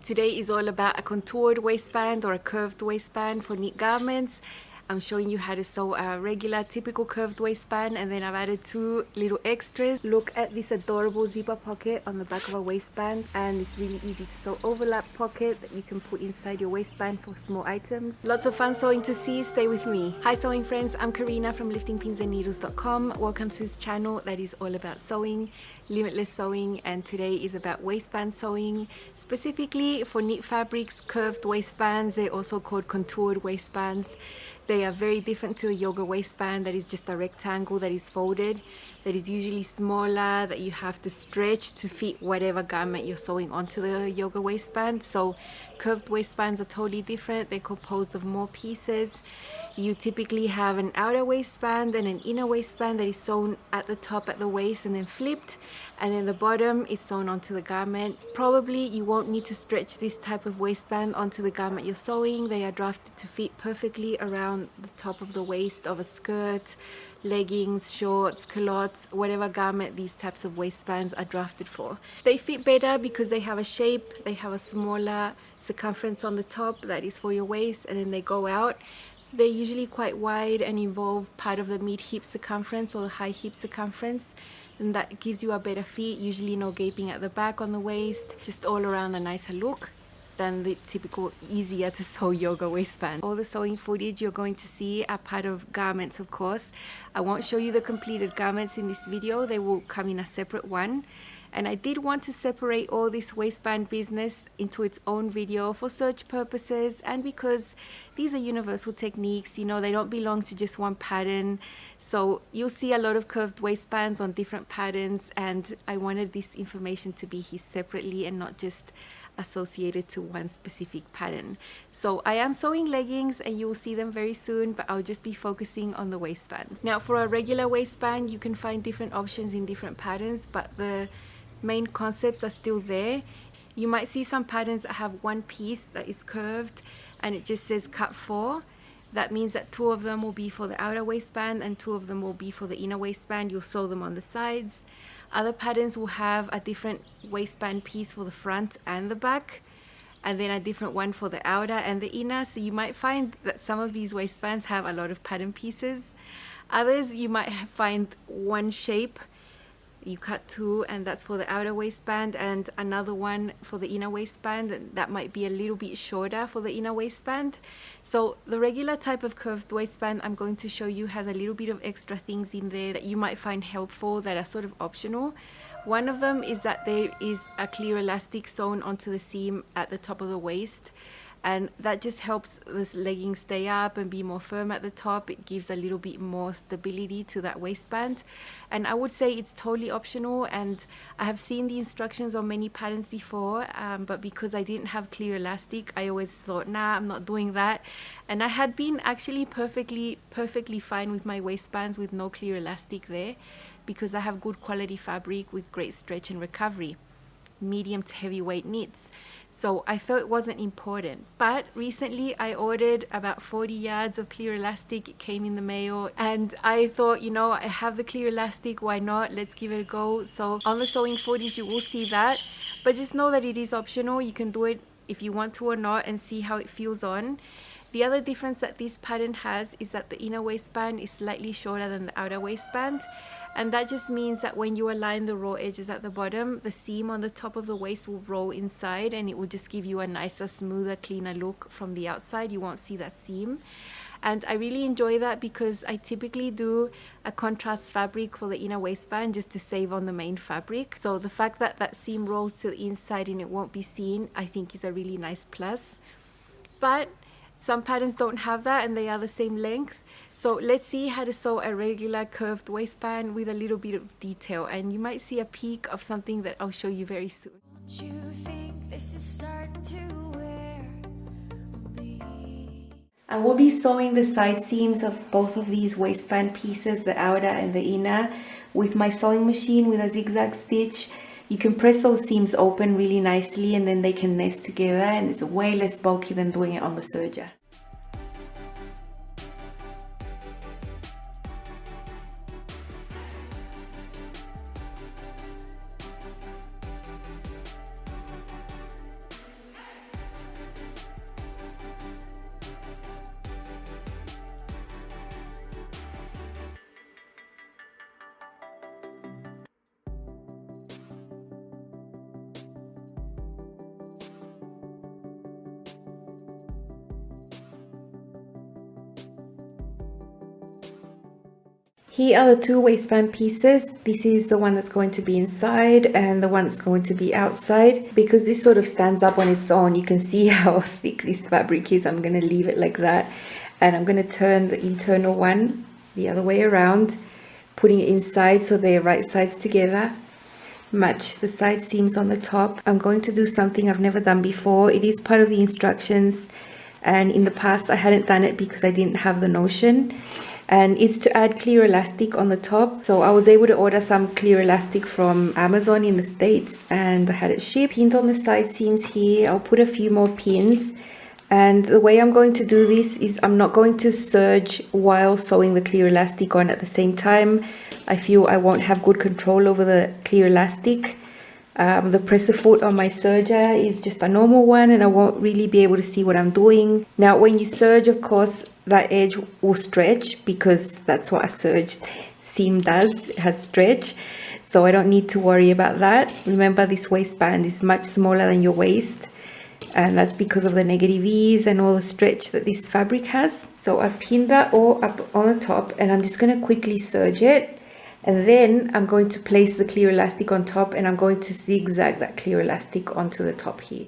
Today is all about a contoured waistband or a curved waistband for knit garments. I'm showing you how to sew a regular typical curved waistband, and then I've added two little extras. Look at this adorable zipper pocket on the back of a waistband, and this really easy to sew overlap pocket that you can put inside your waistband for small items. Lots of fun sewing to see. Stay with me. Hi sewing friends, I'm Karina from liftingpinsandneedles.com. Welcome to this channel that is all about sewing, limitless sewing, and today is about waistband sewing, specifically for knit fabrics, curved waistbands. They're also called contoured waistbands. They are very different to a yoga waistband that is just a rectangle that is folded, that is usually smaller, that you have to stretch to fit whatever garment you're sewing onto the yoga waistband. So curved waistbands are totally different. They're composed of more pieces. You typically have an outer waistband and an inner waistband that is sewn at the top at the waist and then flipped, and then the bottom is sewn onto the garment. Probably you won't need to stretch this type of waistband onto the garment you're sewing. They are drafted to fit perfectly around the top of the waist of a skirt, leggings, shorts, culottes, whatever garment these types of waistbands are drafted for. They fit better because they have a shape, they have a smaller circumference on the top that is for your waist, and then they go out. They're usually quite wide and involve part of the mid-hip circumference or the high hip circumference, and that gives you a better fit, usually no gaping at the back on the waist, just all around a nicer look than the typical easier to sew yoga waistband. All the sewing footage you're going to see are part of garments, of course. I won't show you the completed garments in this video, they will come in a separate one. And I did want to separate all this waistband business into its own video for search purposes, and because these are universal techniques, you know, they don't belong to just one pattern. So you'll see a lot of curved waistbands on different patterns, and I wanted this information to be here separately and not just associated to one specific pattern. So I am sewing leggings and you'll see them very soon, but I'll just be focusing on the waistband. Now for a regular waistband, you can find different options in different patterns, but the main concepts are still there. You might see some patterns that have one piece that is curved and it just says cut 4. That means that 2 of them will be for the outer waistband and 2 of them will be for the inner waistband. You'll sew them on the sides. Other patterns will have a different waistband piece for the front and the back, and then a different one for the outer and the inner. So you might find that some of these waistbands have a lot of pattern pieces. Others you might find one shape, you cut 2 and that's for the outer waistband, and another one for the inner waistband, and that might be a little bit shorter for the inner waistband. So the regular type of curved waistband I'm going to show you has a little bit of extra things in there that you might find helpful that are sort of optional. One of them is that there is a clear elastic sewn onto the seam at the top of the waist, and that just helps this legging stay up and be more firm at the top. It gives a little bit more stability to that waistband, and I would say it's totally optional. And I have seen the instructions on many patterns before, but because I didn't have clear elastic, I always thought, nah, I'm not doing that. And I had been actually perfectly fine with my waistbands with no clear elastic there, because I have good quality fabric with great stretch and recovery, medium to heavyweight knits. So I thought it wasn't important. But recently I ordered about 40 yards of clear elastic. It came in the mail and I thought, you know, I have the clear elastic, why not? Let's give it a go. So on the sewing footage you will see that, but just know that it is optional. You can do it if you want to or not and see how it feels on. The other difference that this pattern has is that the inner waistband is slightly shorter than the outer waistband. And that just means that when you align the raw edges at the bottom, the seam on the top of the waist will roll inside, and it will just give you a nicer, smoother, cleaner look from the outside. You won't see that seam. And I really enjoy that because I typically do a contrast fabric for the inner waistband just to save on the main fabric. So the fact that that seam rolls to the inside and it won't be seen, I think is a really nice plus. But some patterns don't have that and they are the same length. So let's see how to sew a regular curved waistband with a little bit of detail, and you might see a peek of something that I'll show you very soon. Don't you think this is starting to wear on me? I will be sewing the side seams of both of these waistband pieces, the outer and the inner, with my sewing machine with a zigzag stitch. You can press those seams open really nicely and then they can nest together, and it's way less bulky than doing it on the serger. Here are the two waistband pieces. This is the one that's going to be inside and the one that's going to be outside. Because this sort of stands up on its own, you can see how thick this fabric is. I'm going to leave it like that. And I'm going to turn the internal one the other way around, putting it inside so they're right sides together. Match the side seams on the top. I'm going to do something I've never done before. It is part of the instructions, and in the past I hadn't done it because I didn't have the notion. And it's to add clear elastic on the top. So I was able to order some clear elastic from Amazon in the States, and I had it shipped. Pinned on the side seams here. I'll put a few more pins. And the way I'm going to do this is I'm not going to serge while sewing the clear elastic on at the same time. I feel I won't have good control over the clear elastic. The presser foot on my serger is just a normal one, and I won't really be able to see what I'm doing. Now when you serge, of course, that edge will stretch because that's what a serged seam does. It has stretch. So I don't need to worry about that. Remember, this waistband is much smaller than your waist. And that's because of the negative ease and all the stretch that this fabric has. So I've pinned that all up on the top, and I'm just going to quickly serge it. And then I'm going to place the clear elastic on top, and I'm going to zigzag that clear elastic onto the top here.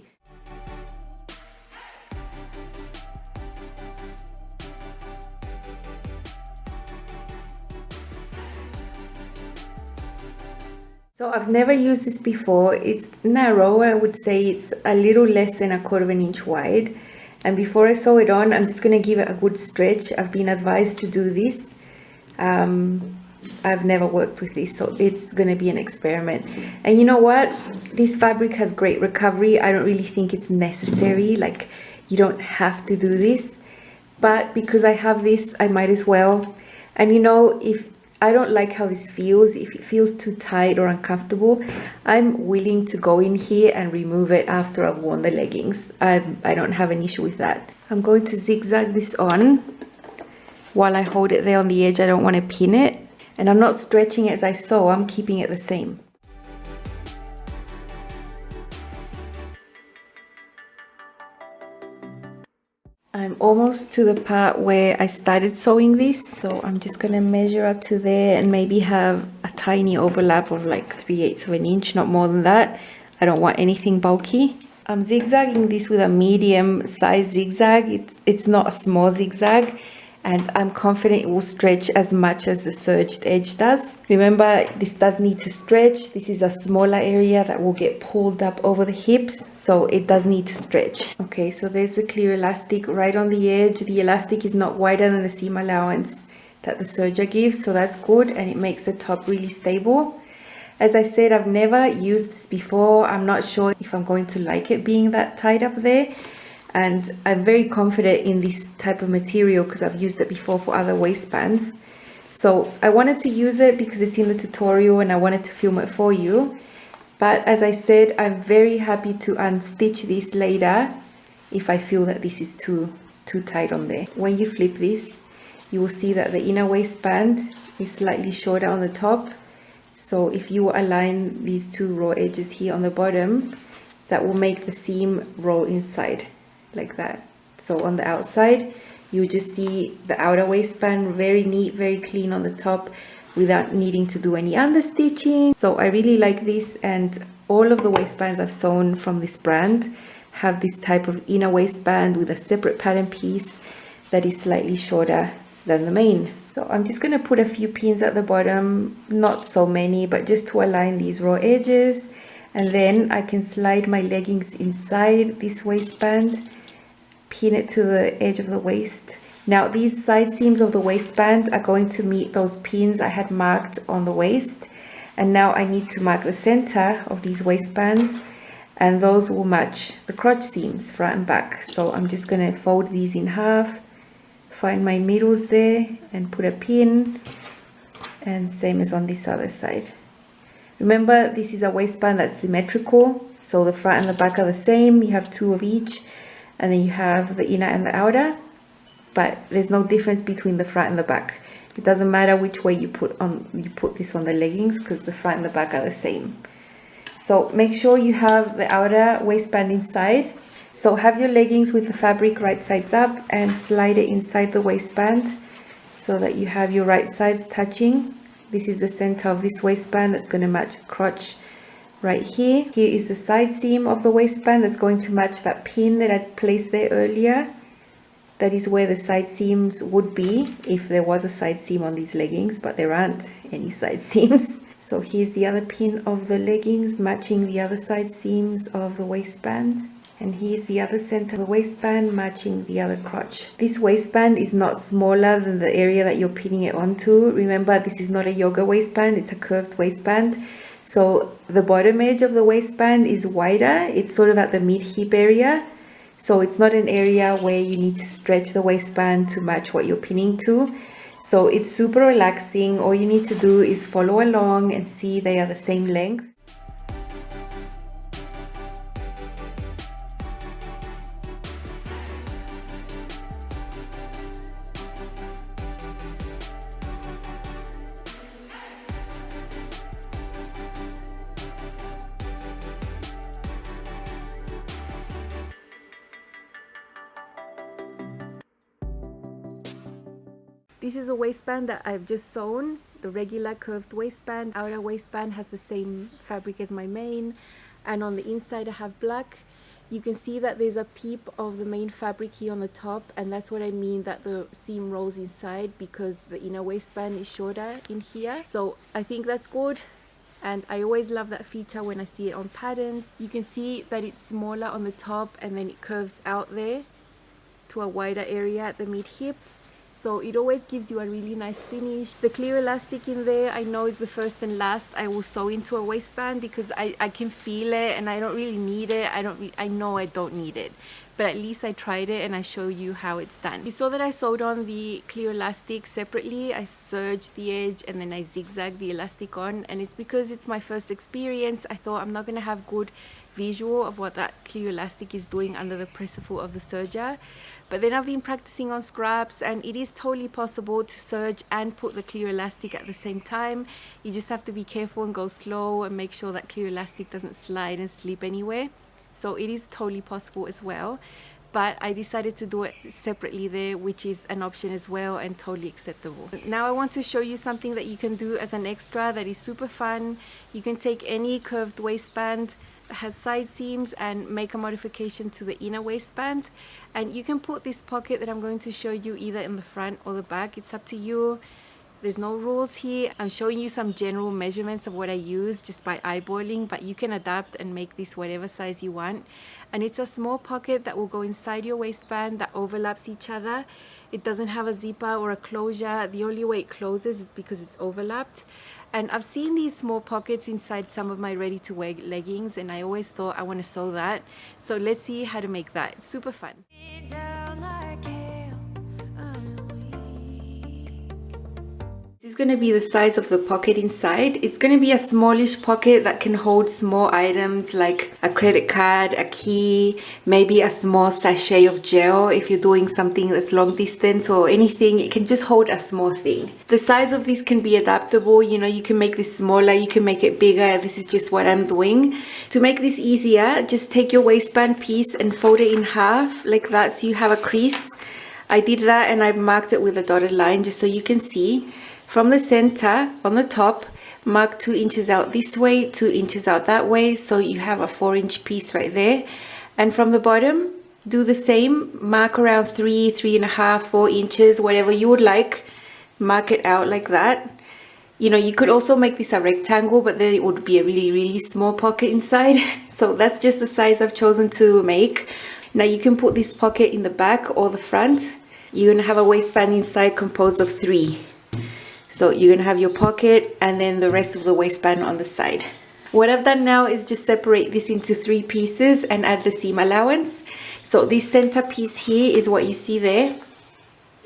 So I've never used this before. It's narrow. I would say it's a little less than 1/4 inch wide. And before I sew it on, I'm just going to give it a good stretch. I've been advised to do this. I've never worked with this, so it's going to be an experiment. And you know what? This fabric has great recovery. I don't really think it's necessary. Like, you don't have to do this. But because I have this, I might as well. And you know, if I don't like how this feels, if it feels too tight or uncomfortable, I'm willing to go in here and remove it after I've worn the leggings. I don't have an issue with that. I'm going to zigzag this on while I hold it there on the edge. I don't want to pin it. And I'm not stretching it as I sew, I'm keeping it the same. I'm almost to the part where I started sewing this, so I'm just going to measure up to there and maybe have a tiny overlap of like 3/8 of an inch, not more than that. I don't want anything bulky. I'm zigzagging this with a medium size zigzag. It's not a small zigzag, and I'm confident it will stretch as much as the serged edge does. Remember, this does need to stretch. This is a smaller area that will get pulled up over the hips, so it does need to stretch. Okay, so there's the clear elastic right on the edge. The elastic is not wider than the seam allowance that the serger gives, so that's good, and it makes the top really stable. As I said, I've never used this before. I'm not sure if I'm going to like it being that tight up there. And I'm very confident in this type of material because I've used it before for other waistbands. So I wanted to use it because it's in the tutorial and I wanted to film it for you. But as I said, I'm very happy to unstitch this later if I feel that this is too tight on there. When you flip this, you will see that the inner waistband is slightly shorter on the top. So if you align these two raw edges here on the bottom, that will make the seam roll inside like that. So on the outside, you just see the outer waistband very neat, very clean on the top without needing to do any understitching. So I really like this, and all of the waistbands I've sewn from this brand have this type of inner waistband with a separate pattern piece that is slightly shorter than the main. So I'm just going to put a few pins at the bottom, not so many, but just to align these raw edges. And then I can slide my leggings inside this waistband, pin it to the edge of the waist. Now these side seams of the waistband are going to meet those pins I had marked on the waist. And now I need to mark the center of these waistbands, and those will match the crotch seams front and back. So I'm just going to fold these in half, find my middles there and put a pin, and same as on this other side. Remember, this is a waistband that's symmetrical, so the front and the back are the same. You have two of each, and then you have the inner and the outer, but there's no difference between the front and the back. It doesn't matter which way you put this on the leggings, because the front and the back are the same. So make sure you have the outer waistband inside. So have your leggings with the fabric right sides up and slide it inside the waistband so that you have your right sides touching. This is the center of this waistband that's going to match the crotch right here. Here is the side seam of the waistband that's going to match that pin that I placed there earlier. That is where the side seams would be if there was a side seam on these leggings, but there aren't any side seams. So here's the other pin of the leggings matching the other side seams of the waistband. And here's the other center of the waistband matching the other crotch. This waistband is not smaller than the area that you're pinning it onto. Remember, this is not a yoga waistband, it's a curved waistband. So the bottom edge of the waistband is wider. It's sort of at the mid-hip area. So it's not an area where you need to stretch the waistband to match what you're pinning to. So it's super relaxing. All you need to do is follow along and see they are the same length. This is a waistband that I've just sewn, the regular curved waistband. Outer waistband has the same fabric as my main, and on the inside I have black. You can see that there's a peep of the main fabric here on the top, and that's what I mean that the seam rolls inside, because the inner waistband is shorter in here. So I think that's good, and I always love that feature when I see it on patterns. You can see that it's smaller on the top and then it curves out there to a wider area at the mid-hip. So it always gives you a really nice finish. The clear elastic in there, I know is the first and last I will sew into a waistband, because I can feel it and I don't really need it. I know I don't need it, but at least I tried it and I show you how it's done. You saw that I sewed on the clear elastic separately. I serged the edge and then I zigzagged the elastic on, and it's because it's my first experience. I thought I'm not going to have good visual of what that clear elastic is doing under the presser foot of the serger. But then I've been practicing on scraps, and it is totally possible to serge and put the clear elastic at the same time. You just have to be careful and go slow and make sure that clear elastic doesn't slide and slip anywhere. So it is totally possible as well. But I decided to do it separately there, which is an option as well and totally acceptable. Now I want to show you something that you can do as an extra that is super fun. You can take any curved waistband that has side seams and make a modification to the inner waistband, and you can put this pocket that I'm going to show you either in the front or the back. It's up to you. There's no rules here. I'm showing you some general measurements of what I use just by eyeballing, but you can adapt and make this whatever size you want. And it's a small pocket that will go inside your waistband that overlaps each other. It doesn't have a zipper or a closure. The only way it closes is because it's overlapped. And I've seen these small pockets inside some of my ready-to-wear leggings, and I always thought I want to sew that. So let's see how to make that. It's super fun. This is going to be the size of the pocket inside. It's going to be a smallish pocket that can hold small items like a credit card, a key, maybe a small sachet of gel if you're doing something that's long distance or anything. It can just hold a small thing. The size of this can be adaptable. You know, you can make this smaller, you can make it bigger. This is just what I'm doing. To make this easier, just take your waistband piece and fold it in half like that so you have a crease. I did that and I've marked it with a dotted line just so you can see. From the center on the top, mark 2 inches out this way, 2 inches out that way, so you have a 4-inch piece right there. And from the bottom, do the same, mark around 3, 3.5, 4 inches, whatever you would like. Mark it out like that. You know, you could also make this a rectangle, but then it would be a really, really small pocket inside. So that's just the size I've chosen to make. Now you can put this pocket in the back or the front. You're gonna have a waistband inside composed of 3. So you're going to have your pocket and then the rest of the waistband on the side. What I've done now is just separate this into 3 pieces and add the seam allowance. So this center piece here is what you see there.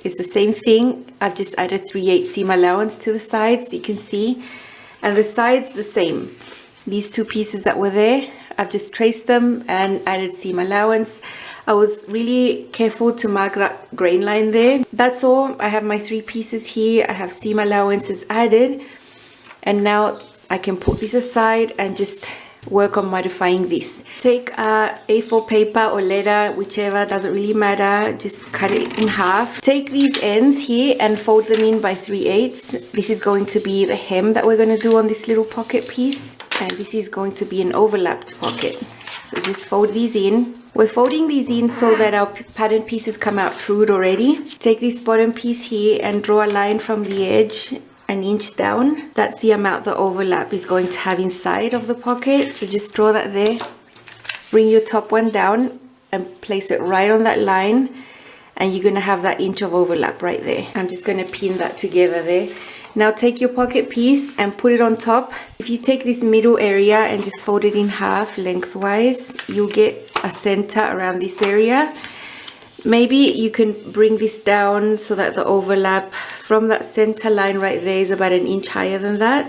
It's the same thing. I've just added 3/8 seam allowance to the sides, you can see. And the sides the same. These 2 pieces that were there, I've just traced them and added seam allowance. I was really careful to mark that grain line there. That's all. I have my 3 pieces here. I have seam allowances added. And now I can put this aside and just work on modifying this. Take A4 paper or leather, whichever, doesn't really matter, just cut it in half. Take these ends here and fold them in by 3/8. This is going to be the hem that we're going to do on this little pocket piece, and this is going to be an overlapped pocket. So just fold these in. We're folding these in so that our pattern pieces come out trued already. Take this bottom piece here and draw a line from the edge 1 inch down. That's the amount the overlap is going to have inside of the pocket. So just draw that there. Bring your top one down and place it right on that line, and you're going to have that inch of overlap right there. I'm just going to pin that together there. Now take your pocket piece and put it on top. If you take this middle area and just fold it in half lengthwise, you'll get a center around this area. Maybe you can bring this down so that the overlap from that center line right there is about 1 inch higher than that,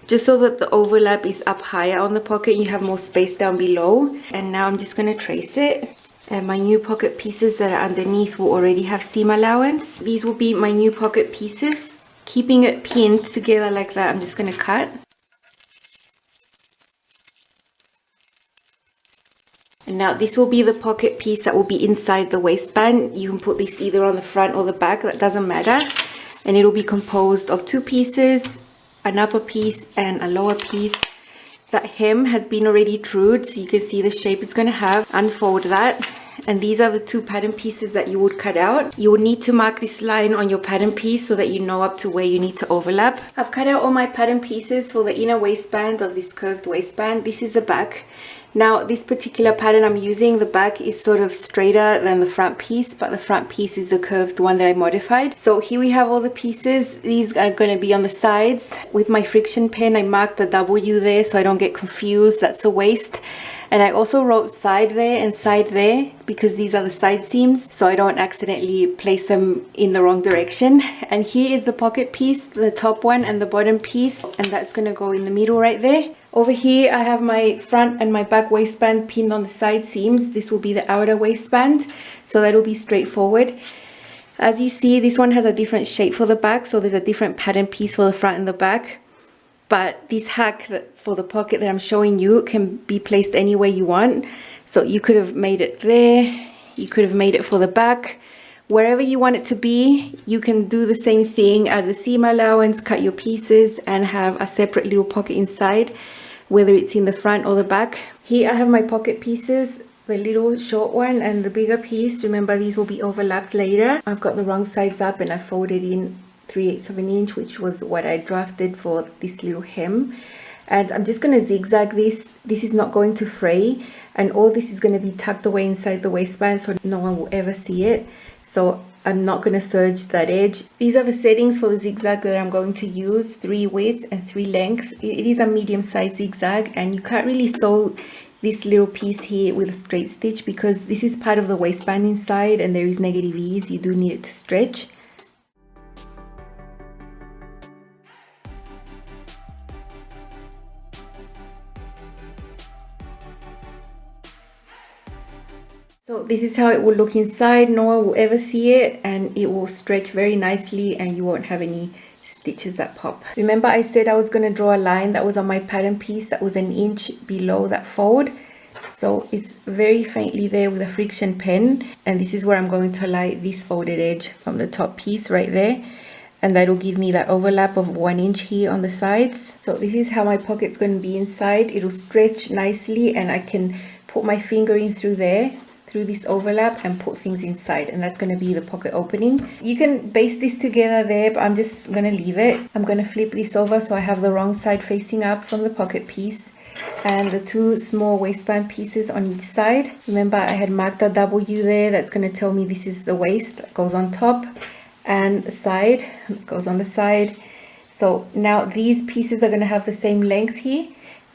just so that the overlap is up higher on the pocket and you have more space down below. And now I'm just going to trace it. And my new pocket pieces that are underneath will already have seam allowance. These will be my new pocket pieces. Keeping it pinned together like that, I'm just going to cut. And now this will be the pocket piece that will be inside the waistband. You can put this either on the front or the back, that doesn't matter. And it'll be composed of 2 pieces, an upper piece and a lower piece. That hem has been already trued, so you can see the shape it's going to have. Unfold that. And these are the 2 pattern pieces that you would cut out. You will need to mark this line on your pattern piece so that you know up to where you need to overlap. I've cut out all my pattern pieces for the inner waistband of this curved waistband. This is the back. Now this particular pattern I'm using, the back is sort of straighter than the front piece, but the front piece is the curved one that I modified. So here we have all the pieces. These are going to be on the sides. With my friction pen I marked the W there so I don't get confused. That's the waist. And I also wrote side there and side there because these are the side seams, so I don't accidentally place them in the wrong direction. And here is the pocket piece, the top one and the bottom piece, and that's going to go in the middle right there. Over here I have my front and my back waistband pinned on the side seams. This will be the outer waistband, so that will be straightforward. As you see, this one has a different shape for the back, so there's a different pattern piece for the front and the back. But this hack for the pocket that I'm showing you can be placed anywhere you want. So you could have made it there, you could have made it for the back. Wherever you want it to be, you can do the same thing, add the seam allowance, cut your pieces and have a separate little pocket inside, whether it's in the front or the back. Here I have my pocket pieces, the little short one and the bigger piece. Remember, these will be overlapped later. I've got the wrong sides up and I folded in 3/8 of an inch, which was what I drafted for this little hem. And I'm just going to zigzag this. This is not going to fray, and all this is going to be tucked away inside the waistband so no one will ever see it. So I'm not going to serge that edge. These are the settings for the zigzag that I'm going to use: 3 width and 3 length. It is a medium size zigzag, and you can't really sew this little piece here with a straight stitch because this is part of the waistband inside and there is negative ease. You do need it to stretch. So this is how it will look inside. No one will ever see it, and it will stretch very nicely and you won't have any stitches that pop. Remember I said I was going to draw a line that was on my pattern piece that was 1 inch below that fold. So it's very faintly there with a friction pen, and this is where I'm going to lie this folded edge from the top piece right there, and that will give me that overlap of 1 inch here on the sides. So this is how my pocket's going to be inside. It'll stretch nicely and I can put my finger in through there, through this overlap, and put things inside, and that's going to be the pocket opening. You can baste this together there, but I'm just going to leave it. I'm going to flip this over so I have the wrong side facing up from the pocket piece, and the 2 small waistband pieces on each side. Remember I had marked a W there. That's going to tell me this is the waist that goes on top, and the side goes on the side. So now these pieces are going to have the same length here,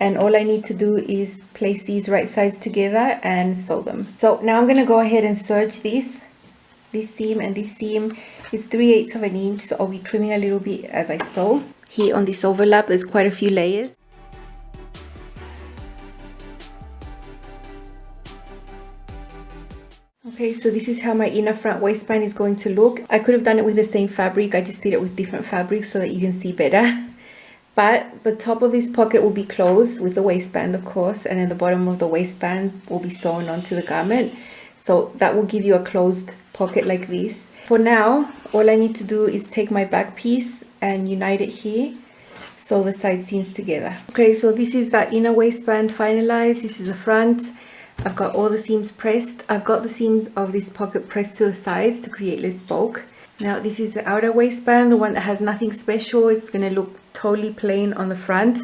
and all I need to do is place these right sides together and sew them. So now I'm going to go ahead and serge this seam, and this seam is 3/8 of an inch, so I'll be trimming a little bit as I sew. Here on this overlap there's quite a few layers. Okay, so this is how my inner front waistband is going to look. I could have done it with the same fabric, I just did it with different fabrics so that you can see better. but the top of this pocket will be closed with the waistband, of course, and then the bottom of the waistband will be sewn onto the garment. So that will give you a closed pocket like this. For now, all I need to do is take my back piece and unite it here, sew the side seams together. Okay, so this is that inner waistband finalized. This is the front. I've got all the seams pressed. I've got the seams of this pocket pressed to the sides to create less bulk. Now this is the outer waistband, the one that has nothing special. It's going to look totally plain on the front,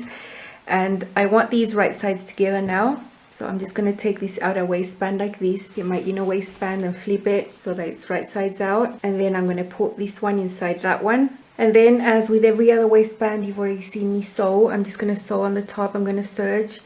and I want these right sides together now. So I'm just going to take this outer waistband like this in my inner waistband and flip it so that it's right sides out, and then I'm going to put this one inside that one. And then, as with every other waistband you've already seen me sew, I'm just going to sew on the top. I'm going to serge.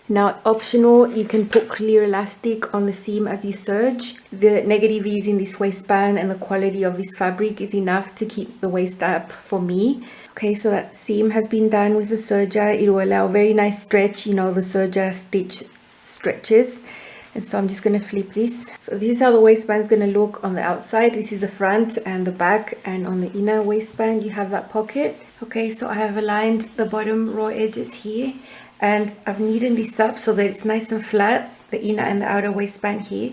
Now, optional, you can put clear elastic on the seam as you serge. The negative ease in this waistband and the quality of this fabric is enough to keep the waist up for me. Okay, so that seam has been done with the serger. It will allow very nice stretch, you know, the serger stitch stretches. And so I'm just going to flip this. So this is how the waistband is going to look on the outside. This is the front and the back, and on the inner waistband you have that pocket. Okay, so I have aligned the bottom raw edges here, and I've kneaded this up so that it's nice and flat, the inner and the outer waistband here.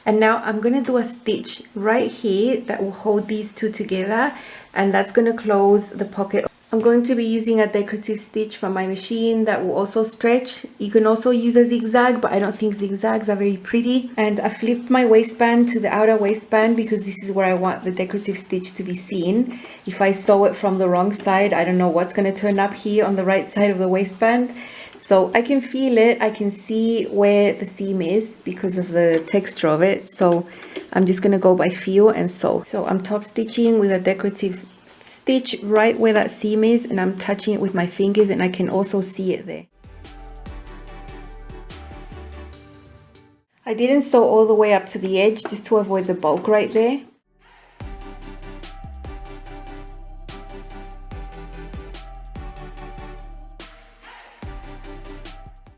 And now I'm going to do a stitch right here that will hold these two together, and that's going to close the pocket. I'm going to be using a decorative stitch from my machine that will also stretch. You can also use a zigzag, but I don't think zigzags are very pretty. And I flipped my waistband to the outer waistband because this is where I want the decorative stitch to be seen. If I sew it from the wrong side, I don't know what's going to turn up here on the right side of the waistband. So I can feel it, I can see where the seam is because of the texture of it. So I'm just going to go by feel and sew. So I'm top stitching with a decorative stitch right where that seam is, and I'm touching it with my fingers, and I can also see it there. I didn't sew all the way up to the edge just to avoid the bulk right there.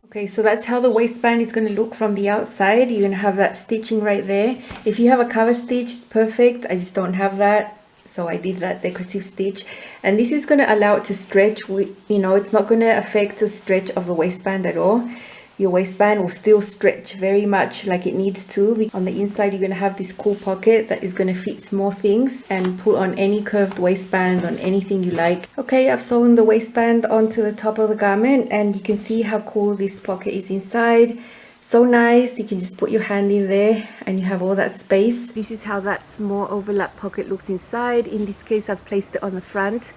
Okay, so that's how the waistband is going to look from the outside. You're going to have that stitching right there. If you have a cover stitch, it's perfect. I just don't have that, so I did that decorative stitch. And this is going to allow it to stretch. You know, it's not going to affect the stretch of the waistband at all. Your waistband will still stretch very much like it needs to. On the inside, you're going to have this cool pocket that is going to fit small things and put on any curved waistband, on anything you like. Okay, I've sewn the waistband onto the top of the garment, and you can see how cool this pocket is inside. So nice. You can just put your hand in there and you have all that space. This is how that small overlap pocket looks inside. In this case, I've placed it on the front,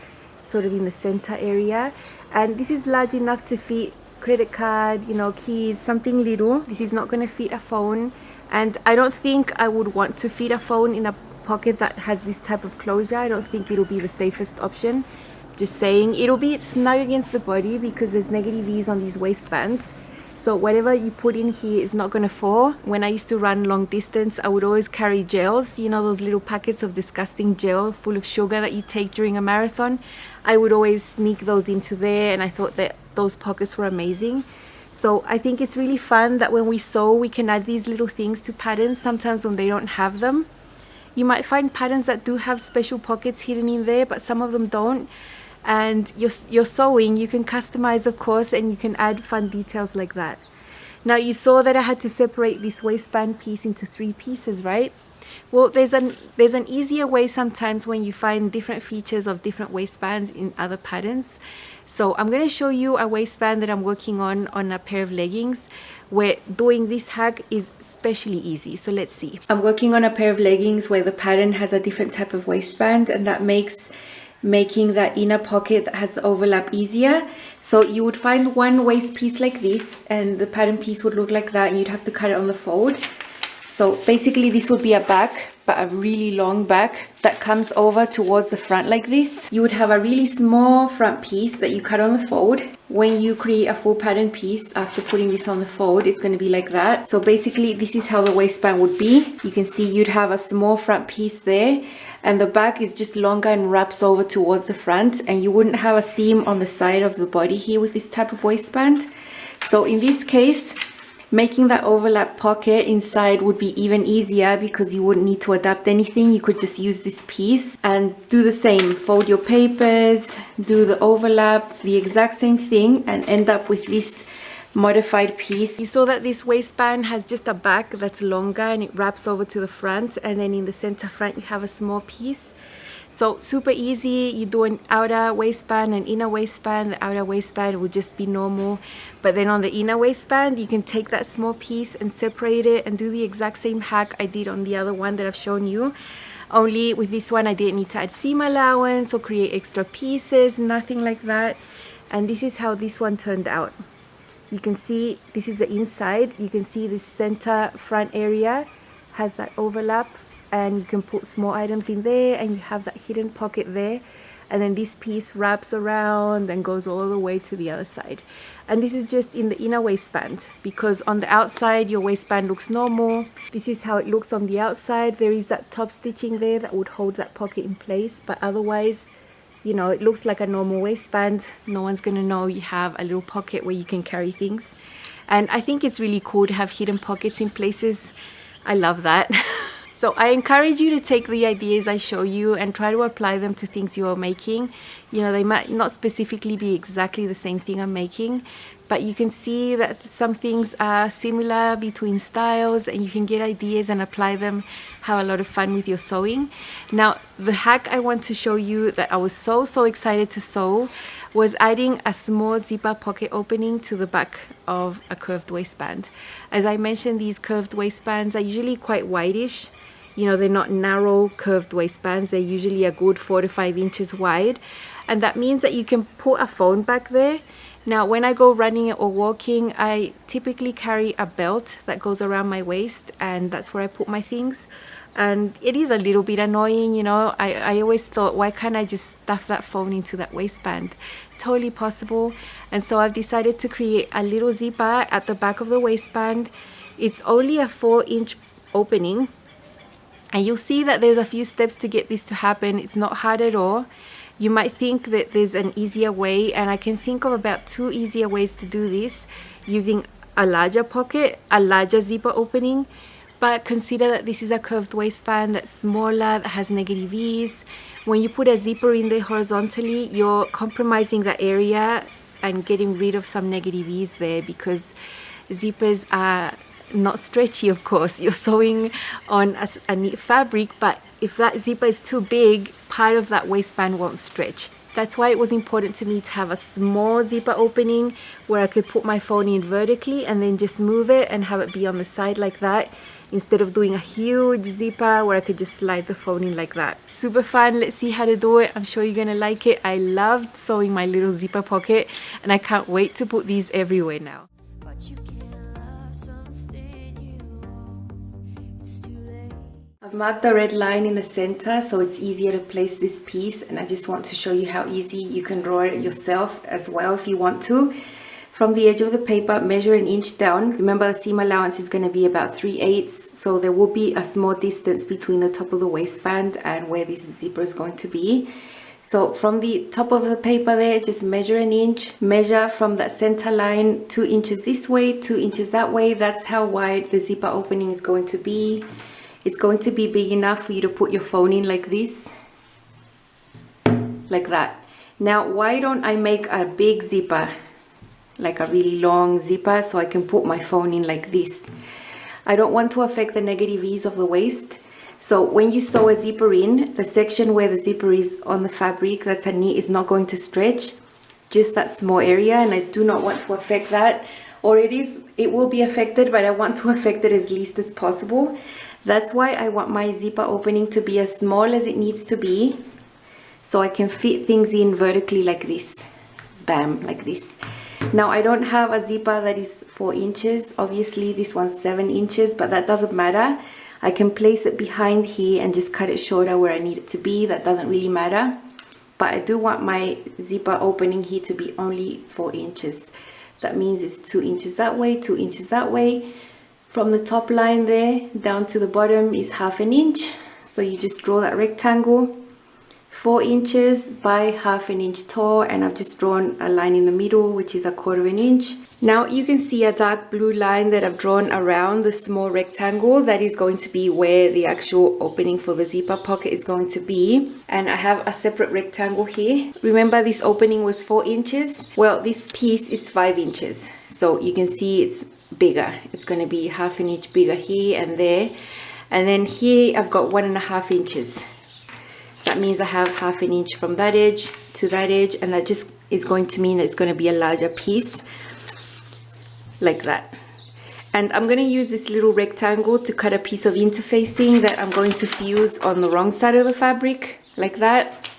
sort of in the center area. And this is large enough to fit credit card, you know, keys, something little. This is not going to fit a phone, and I don't think I would want to fit a phone in a pocket that has this type of closure. I don't think it'll be the safest option. Just saying, it'll be snug against the body because there's negative ease on these waistbands. So whatever you put in here is not going to fall. When I used to run long distance, I would always carry gels, you know, those little packets of disgusting gel full of sugar that you take during a marathon. I would always sneak those into there, and I thought that those pockets were amazing. So I think it's really fun that when we sew, we can add these little things to patterns sometimes when they don't have them. You might find patterns that do have special pockets hidden in there, but some of them don't. And you're sewing, you can customize, of course, and you can add fun details like that. Now you saw that I had to separate this waistband piece into 3 pieces, right? Well, there's an easier way sometimes when you find different features of different waistbands in other patterns. So I'm going to show you a waistband that I'm working on a pair of leggings, where doing this hack is especially easy. So let's see. I'm working on a pair of leggings where the pattern has a different type of waistband, and that makes making that inner pocket that has the overlap easier. So you would find one waist piece like this, and the pattern piece would look like that, and you'd have to cut it on the fold. So basically this would be a back, but a really long back that comes over towards the front like this. You would have a really small front piece that you cut on the fold. When you create a full pattern piece after putting this on the fold, it's going to be like that. So basically this is how the waistband would be. You can see you'd have a small front piece there, and the back is just longer and wraps over towards the front, and you wouldn't have a seam on the side of the body here with this type of waistband. So in this case, Making that overlap pocket inside would be even easier because you wouldn't need to adapt anything. You could just use this piece and do the same. Fold your papers, do the overlap, the exact same thing, and end up with this modified piece. You saw that this waistband has just a back that's longer and it wraps over to the front, and then in the center front you have a small piece. So super easy. You do an outer waistband and inner waistband. The outer waistband would just be normal, but then on the inner waistband you can take that small piece and separate it and do the exact same hack I did on the other one that I've shown you. Only with this one I didn't need to add seam allowance or create extra pieces, nothing like that. And this is how this one turned out. You can see this is the inside. You can see this center front area has that overlap, and you can put small items in there, and you have that hidden pocket there, and then this piece wraps around and goes all the way to the other side. And this is just in the inner waistband, because on the outside your waistband looks normal. This is how it looks on the outside. There is that top stitching there that would hold that pocket in place, but otherwise, you know, it looks like a normal waistband. No one's gonna know you have a little pocket where you can carry things. And I think it's really cool to have hidden pockets in places. I love that. So I encourage you to take the ideas I show you and try to apply them to things you are making. You know, they might not specifically be exactly the same thing I'm making, but you can see that some things are similar between styles, and you can get ideas and apply them, have a lot of fun with your sewing. Now, the hack I want to show you that I was so excited to sew was adding a small zipper pocket opening to the back of a curved waistband. As I mentioned, these curved waistbands are usually quite wideish. You know, they're not narrow curved waistbands. They're usually a good 4 to 5 inches wide. And that means that you can put a phone back there. Now, when I go running or walking, I typically carry a belt that goes around my waist, and that's where I put my things. And it is a little bit annoying, you know. I always thought, why can't I just stuff that phone into that waistband? Totally possible. And so I've decided to create a little zipper at the back of the waistband. It's only a 4-inch opening. And you'll see that there's a few steps to get this to happen. It's not hard at all. You might think that there's an easier way, and I can think of about 2 easier ways to do this using a larger pocket, a larger zipper opening. But consider that this is a curved waistband that's smaller, that has negative ease. When you put a zipper in there horizontally, you're compromising that area and getting rid of some negative ease there, because zippers are not stretchy, of course. You're sewing on a knit fabric, but if that zipper is too big, part of that waistband won't stretch. That's why it was important to me to have a small zipper opening where I could put my phone in vertically and then just move it and have it be on the side like that, instead of doing a huge zipper where I could just slide the phone in like that. Super fun. Let's see how to do it. I'm sure you're gonna like it. I loved sewing my little zipper pocket, and I can't wait to put these everywhere now. But you can't love something you own. It's too late. I've marked a red line in the center so it's easier to place this piece, and I just want to show you how easy you can draw it yourself as well if you want to. From the edge of the paper, measure 1 inch down. Remember, the seam allowance is going to be about 3/8, so there will be a small distance between the top of the waistband and where this zipper is going to be. So from the top of the paper there, just measure 1 inch. Measure from that center line 2 inches this way, 2 inches that way. That's how wide the zipper opening is going to be. It's going to be big enough for you to put your phone in like this, like that. Now, why don't I make a big zipper, like a really long zipper, so I can put my phone in like this? I don't want to affect the negative ease of the waist. So when you sew a zipper in, the section where the zipper is on the fabric, that's a knit, is not going to stretch, just that small area, and I do not want to affect that. Or it will be affected, but I want to affect it as least as possible. That's why I want my zipper opening to be as small as it needs to be, so I can fit things in vertically like this. Bam, like this. Now, I don't have a zipper that is 4 inches. Obviously, this one's 7 inches, but that doesn't matter. I can place it behind here and just cut it shorter where I need it to be. That doesn't really matter. But I do want my zipper opening here to be only 4 inches. That means it's 2 inches that way, 2 inches that way. From the top line there down to the bottom is 1/2 inch. So you just draw that rectangle, 4 inches by 1/2 inch tall, and I've just drawn a line in the middle, which is 1/4 inch. Now you can see a dark blue line that I've drawn around the small rectangle. That is going to be where the actual opening for the zipper pocket is going to be. And I have a separate rectangle here. Remember, this opening was 4 inches. Well, this piece is 5 inches. So you can see it's bigger. It's going to be ½ an inch bigger here and there. And then here I've got 1.5 inches. That means I have ½ an inch from that edge to that edge. And that just is going to mean it's going to be a larger piece. Like that. And I'm going to use this little rectangle to cut a piece of interfacing that I'm going to fuse on the wrong side of the fabric, like that.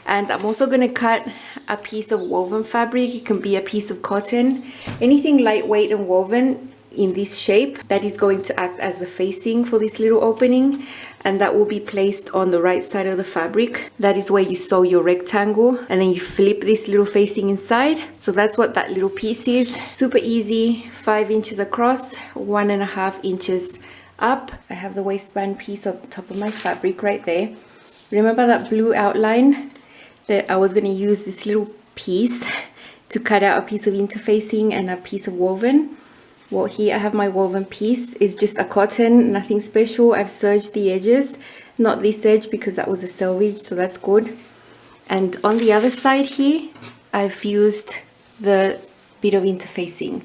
And I'm also going to cut a piece of woven fabric. It can be a piece of cotton, anything lightweight and woven in this shape that is going to act as the facing for this little opening, and that will be placed on the right side of the fabric. That is where you sew your rectangle, and then you flip this little facing inside. So that's what that little piece is. Super easy. 5 inches across, 1.5 inches up. I have the waistband piece on top of my fabric right there. Remember that blue outline that I was going to use this little piece to cut out a piece of interfacing and a piece of woven? Well, here I have my woven piece. It's just a cotton, nothing special. I've serged the edges, not this edge because that was a selvage, so that's good. And on the other side here, I've fused the bit of interfacing.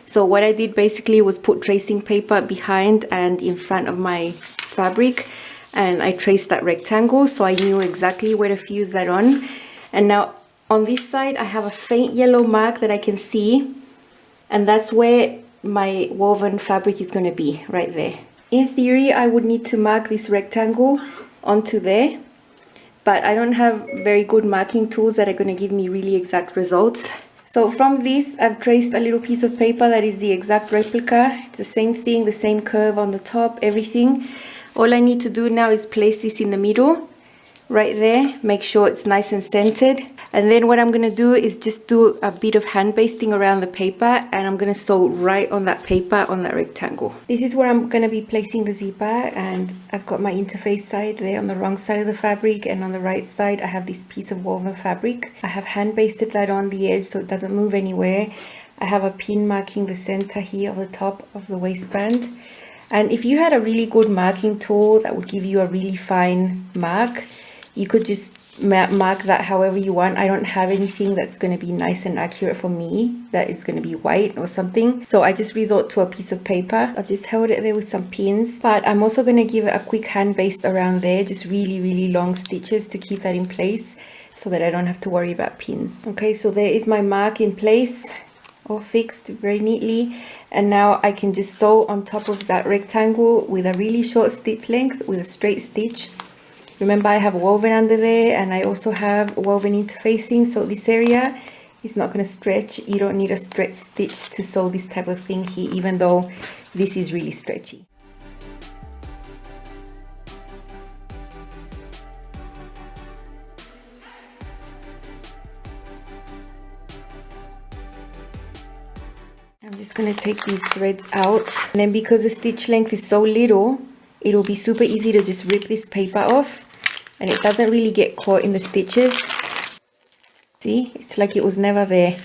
So what I did basically was put tracing paper behind and in front of my fabric, and I traced that rectangle so I knew exactly where to fuse that on. And now on this side, I have a faint yellow mark that I can see, and that's where my woven fabric is going to be, right there. In theory, I would need to mark this rectangle onto there, but I don't have very good marking tools that are going to give me really exact results. So from this, I've traced a little piece of paper that is the exact replica. It's the same thing, the same curve on the top, everything. All I need to do now is place this in the middle, right there. Make sure it's nice and centered. And then what I'm going to do is just do a bit of hand basting around the paper, and I'm going to sew right on that paper on that rectangle. This is where I'm going to be placing the zipper, and I've got my interface side there on the wrong side of the fabric, and on the right side I have this piece of woven fabric. I have hand basted that on the edge so it doesn't move anywhere. I have a pin marking the center here of the top of the waistband. And if you had a really good marking tool that would give you a really fine mark, you could just mark that however you want. I don't have anything that's going to be nice and accurate for me that is going to be white or something, so I just resort to a piece of paper. I've just held it there with some pins, but I'm also going to give it a quick hand baste around there, just really long stitches to keep that in place so that I don't have to worry about pins. Okay, so there is my mark in place, all fixed very neatly, and now I can just sew on top of that rectangle with a really short stitch length with a straight stitch. Remember, I have woven under there, and I also have woven interfacing, so this area is not going to stretch. You don't need a stretch stitch to sew this type of thing here, even though this is really stretchy. I'm just going to take these threads out, and then because the stitch length is so little, it'll be super easy to just rip this paper off, and it doesn't really get caught in the stitches. See, it's like it was never there.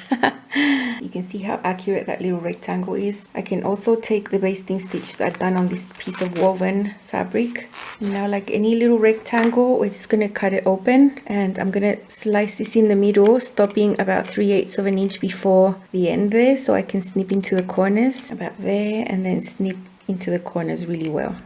You can see how accurate that little rectangle is. I can also take the basting stitches I've done on this piece of woven fabric. Now, like any little rectangle, we're just going to cut it open, and I'm going to slice this in the middle, stopping about 3/8 of an inch before the end there, so I can snip into the corners about there, and then snip into the corners really well.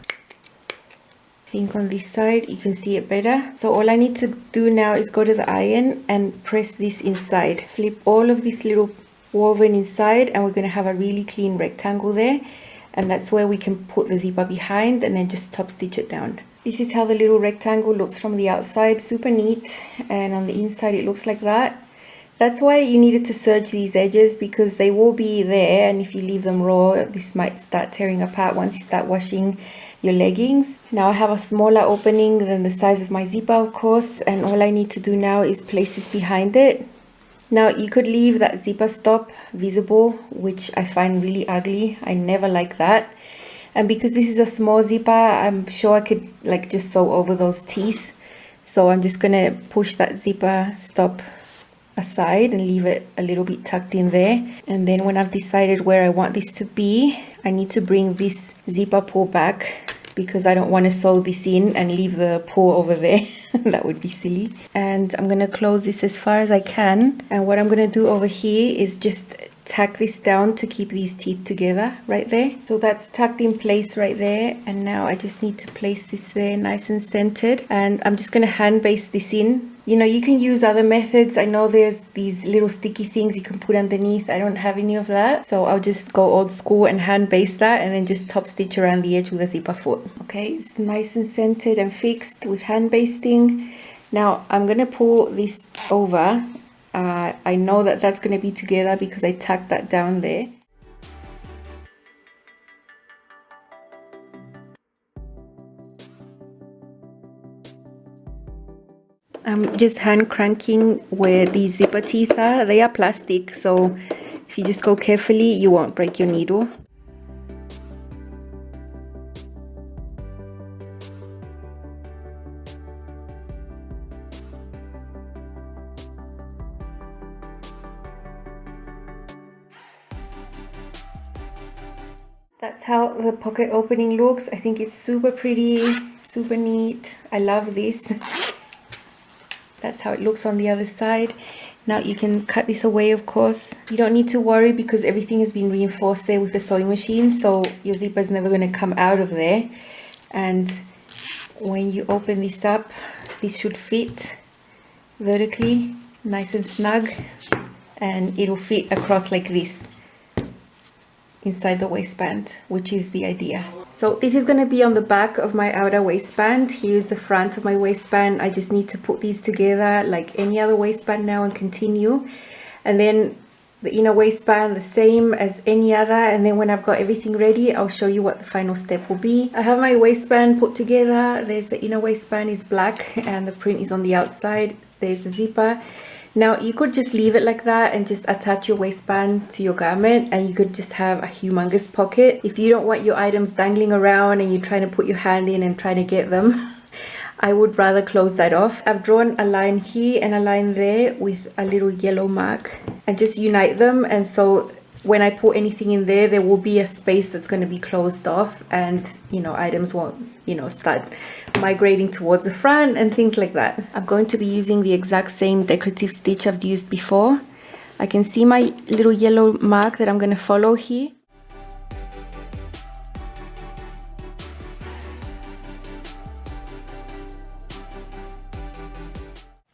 I think on this side you can see it better. So all I need to do now is go to the iron and press this inside. Flip all of this little woven inside, and we're going to have a really clean rectangle there, and that's where we can put the zipper behind and then just top stitch it down. This is how the little rectangle looks from the outside, super neat, and on the inside it looks like that. That's why you needed to serge these edges, because they will be there, and if you leave them raw, this might start tearing apart once you start washing your leggings. Now I have a smaller opening than the size of my zipper, of course, and all I need to do now is place this behind it. Now you could leave that zipper stop visible, which I find really ugly. I never like that. And because this is a small zipper, I'm sure I could like just sew over those teeth. So I'm just gonna push that zipper stop aside and leave it a little bit tucked in there. And then when I've decided where I want this to be, I need to bring this zipper pull back because I don't want to sew this in and leave the pull over there. That would be silly. And I'm going to close this as far as I can. And what I'm going to do over here is just tack this down to keep these teeth together right there. So that's tucked in place right there. And now I just need to place this there nice and centered. And I'm just going to hand baste this in. You know, you can use other methods. I know there's these little sticky things you can put underneath. I don't have any of that. So I'll just go old school and hand baste that and then just top stitch around the edge with a zipper foot. Okay, it's nice and centered and fixed with hand basting. Now I'm going to pull this over. I know that that's going to be together because I tacked that down there. I'm just hand cranking where these zipper teeth are. They are plastic, so if you just go carefully, you won't break your needle. That's how the pocket opening looks. I think it's super pretty, super neat. I love this. That's how it looks on the other side. Now you can cut this away, of course. You don't need to worry because everything has been reinforced there with the sewing machine, so your zipper is never going to come out of there. And when you open this up, this should fit vertically, nice and snug, and it'll fit across like this inside the waistband, which is the idea. So this is going to be on the back of my outer waistband. Here's the front of my waistband. I just need to put these together like any other waistband now and continue. And then the inner waistband the same as any other. And then when I've got everything ready, I'll show you what the final step will be. I have my waistband put together. There's the inner waistband is black and the print is on the outside. There's the zipper. Now you could just leave it like that and just attach your waistband to your garment and you could just have a humongous pocket. If you don't want your items dangling around and you're trying to put your hand in and trying to get them, I would rather close that off. I've drawn a line here and a line there with a little yellow mark and just unite them, and so when I put anything in there, there will be a space that's going to be closed off and, you know, items won't, you know, start migrating towards the front and things like that. I'm going to be using the exact same decorative stitch I've used before. I can see my little yellow mark that I'm going to follow here.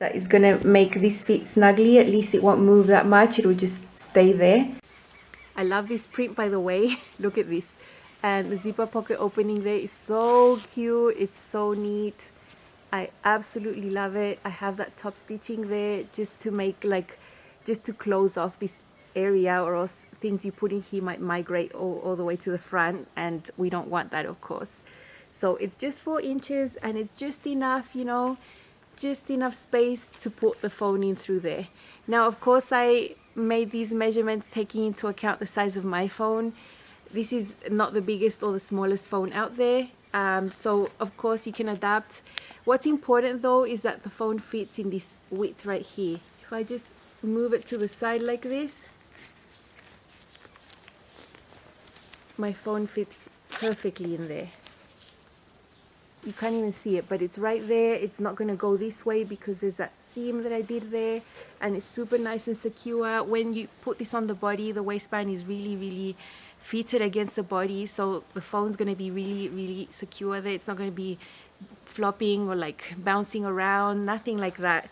That is going to make this fit snugly. At least it won't move that much. It will just stay there. I love this print, by the way. Look at this. And the zipper pocket opening there is so cute. It's so neat. I absolutely love it. I have that top stitching there just to make like, just to close off this area, or else things you put in here might migrate all the way to the front, and we don't want that, of course. So it's just 4 inches and it's just enough, you know, just enough space to put the phone in through there. Now, of course, I made these measurements taking into account the size of my phone. This is not the biggest or the smallest phone out there, so of course you can adapt. What's important though is that the phone fits in this width right here. If I just move it to the side like this, my phone fits perfectly in there. You can't even see it, but it's right there. It's not going to go this way because there's that seam that I did there, and it's super nice and secure. When you put this on the body, the waistband is really fitted against the body, so the phone's going to be really secure there. It's not going to be flopping or like bouncing around, nothing like that.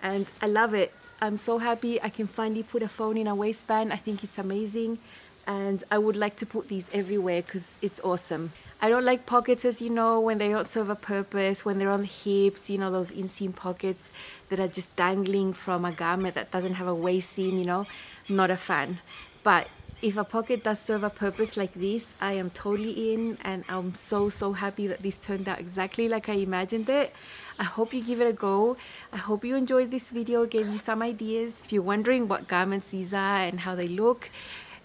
And I love it. I'm so happy I can finally put a phone in a waistband. I think it's amazing, and I would like to put these everywhere because it's awesome. I don't like pockets, as you know, when they don't serve a purpose, when they're on the hips, you know, those inseam pockets that are just dangling from a garment that doesn't have a waist seam, you know. I'm not a fan. But if a pocket does serve a purpose like this, I am totally in, and I'm so happy that this turned out exactly like I imagined it. I hope you give it a go. I hope you enjoyed this video, gave you some ideas. If you're wondering what garments these are and how they look,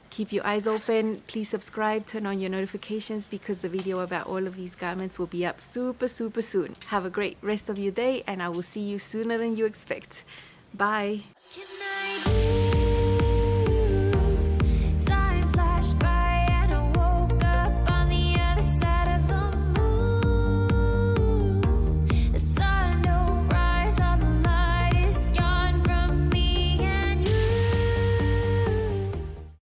keep your eyes open. Please subscribe, turn on your notifications, because the video about all of these garments will be up super soon. Have a great rest of your day, and I will see you sooner than you expect. Bye.